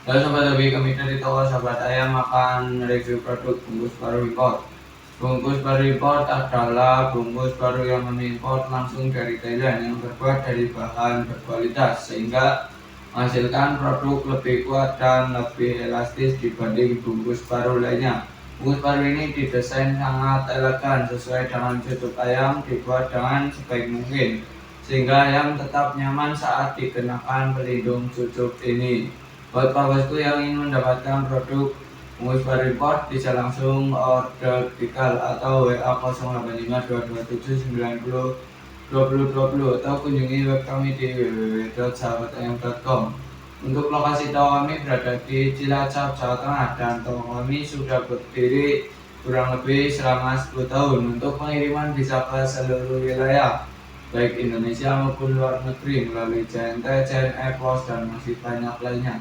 Halo Sobat Hobi, kami dari toko Sobat Ayam akan review produk bungkus baru import. Bungkus baru import adalah bungkus baru yang mengimport langsung dari Thailand yang terbuat dari bahan berkualitas sehingga menghasilkan produk lebih kuat dan lebih elastis dibanding bungkus baru lainnya. Bungkus baru ini didesain sangat elegan sesuai dengan tutup ayam, dibuat dengan sebaik mungkin sehingga ayam tetap nyaman saat dikenakan pelindung cucuk ini. Buat Pak Bosku yang ingin mendapatkan produk bungkus baru import bisa langsung order tikal atau WA 085227902020 atau kunjungi web kami di www.sahabatayam.com. Untuk lokasi toko kami berada di Cilacap, Jawa Tengah dan toko kami sudah berdiri kurang lebih selama 10 tahun. Untuk pengiriman bisa ke seluruh wilayah baik Indonesia maupun luar negeri melalui JNT, JNE Pos dan masih banyak lainnya.